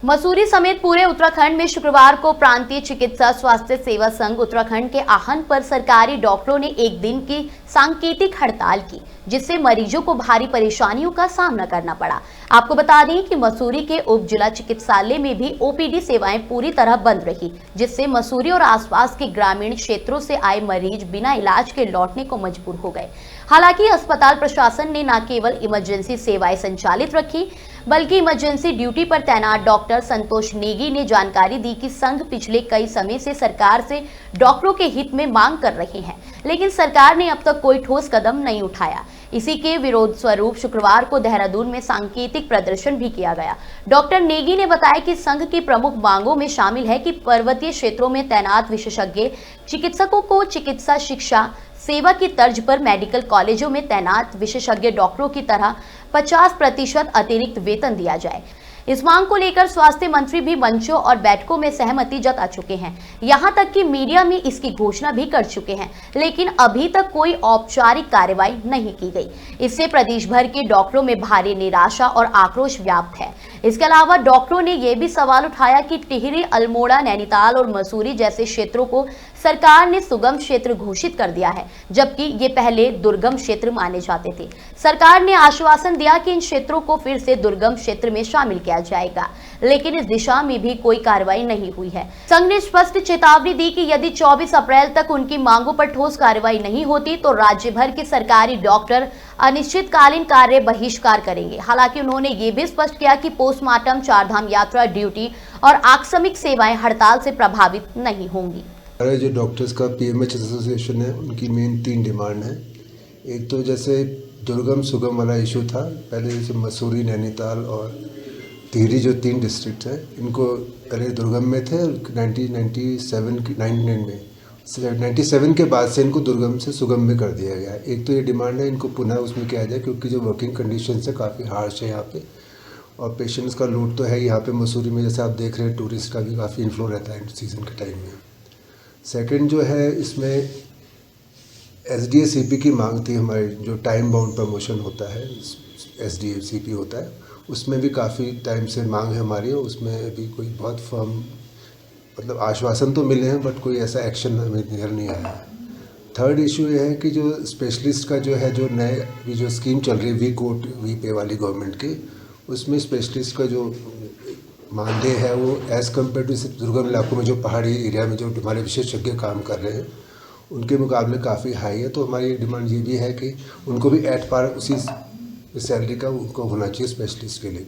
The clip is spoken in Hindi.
मसूरी समेत पूरे उत्तराखंड में शुक्रवार को प्रांतीय चिकित्सा स्वास्थ्य सेवा संघ उत्तराखंड के आहवान पर सरकारी डॉक्टरों ने एक दिन की सांकेतिक हड़ताल की, जिससे मरीजों को भारी परेशानियों का सामना करना पड़ा। आपको बता दें कि मसूरी के उप जिला चिकित्सालय में भी ओपीडी सेवाएं पूरी तरह बंद रही, जिससे मसूरी और आसपास के ग्रामीण क्षेत्रों से आए मरीज बिना इलाज के लौटने को मजबूर हो गए। हालांकि अस्पताल प्रशासन ने न केवल इमरजेंसी सेवाएं संचालित रखी, बल्कि इमरजेंसी ड्यूटी पर तैनात डॉक्टर संतोष नेगी ने जानकारी दी कि संघ पिछले कई समय से सरकार से डॉक्टरों के हित में मांग कर रहे हैं, लेकिन सरकार ने अब तक कोई ठोस कदम नहीं उठाया। इसी के विरोध स्वरूप शुक्रवार को देहरादून में सांकेतिक प्रदर्शन भी किया गया। डॉक्टर नेगी ने बताया कि संघ की प्रमुख मांगों में शामिल है कि पर्वतीय क्षेत्रों में तैनात विशेषज्ञ चिकित्सकों को चिकित्सा शिक्षा सेवा की तर्ज पर मेडिकल कॉलेजों में तैनात विशेषज्ञ डॉक्टरों की तरह 50% अतिरिक्त वेतन दिया जाए। इस मांग को लेकर स्वास्थ्य मंत्री भी मंचों और बैठकों में सहमति जता चुके हैं। यहां तक कि मीडिया में इसकी घोषणा भी कर चुके हैं, लेकिन अभी तक कोई औपचारिक कार्रवाई नहीं की गई। इससे प्रदेश भर के डॉक्टरों में भारी निराशा और आक्रोश व्याप्त है। इसके अलावा डॉक्टरों ने यह भी सवाल उठाया कि टिहरी, अल्मोड़ा, नैनीताल और मसूरी जैसे क्षेत्रों को सरकार ने सुगम क्षेत्र घोषित कर दिया है, जबकि ये पहले दुर्गम क्षेत्र माने जाते थे। सरकार ने आश्वासन दिया कि इन क्षेत्रों को फिर से दुर्गम क्षेत्र में शामिल किया जाएगा, लेकिन इस दिशा में भी कोई कार्रवाई नहीं हुई है। संघ ने स्पष्ट चेतावनी दी कि यदि 24 अप्रैल तक उनकी मांगों पर ठोस कार्रवाई नहीं होती तो राज्य भर के सरकारी डॉक्टर अनिश्चितकालीन कार्य बहिष्कार करेंगे। हालांकि उन्होंने ये भी स्पष्ट किया कि पोस्टमार्टम, चारधाम यात्रा ड्यूटी और आकस्मिक सेवाएं हड़ताल से प्रभावित नहीं होंगी। जो डॉक्टर्स का पीएमएच एसोसिएशन है, उनकी मेन 3 डिमांड है। एक तो जैसे दुर्गम सुगम वाला इशू था, पहले जैसे मसूरी, नैनीताल और टिहरी जो 3 डिस्ट्रिक्ट हैं, इनको पहले दुर्गम में थे। 1997 के बाद से इनको दुर्गम से सुगम में कर दिया गया है। एक तो ये डिमांड है, इनको पुनः उसमें किया जाए, क्योंकि जो वर्किंग कंडीशन है काफ़ी हार्श है यहाँ पे, और पेशेंट्स का लोड तो है यहाँ पे मसूरी में। जैसे आप देख रहे हैं, टूरिस्ट का भी काफ़ी इन्फ्लो रहता है सीज़न के टाइम में। सेकंड जो है, इसमें SDA-CP की मांग थी हमारी, जो टाइम बाउंड प्रमोशन होता है, SDA-CP होता है, उसमें भी काफ़ी टाइम से मांग है हमारी, और उसमें अभी कोई बहुत फर्म मतलब आश्वासन तो मिले हैं, बट कोई ऐसा एक्शन हमें नज़र नहीं आया है। थर्ड इशू ये है कि जो स्पेशलिस्ट का जो है, जो नए अभी जो स्कीम चल रही है वी कोट वी पे वाली गवर्नमेंट की, उसमें स्पेशलिस्ट का जो मानदेय है वो एज़ कम्पेयर टू दुर्गम इलाकों में, जो पहाड़ी एरिया में जो हमारे विशेषज्ञ काम कर रहे हैं, उनके मुकाबले काफ़ी हाई है। तो हमारी डिमांड ये भी है कि उनको भी एट पार उसी सैलरी का उनको होना चाहिए स्पेशलिस्ट के लिए भी।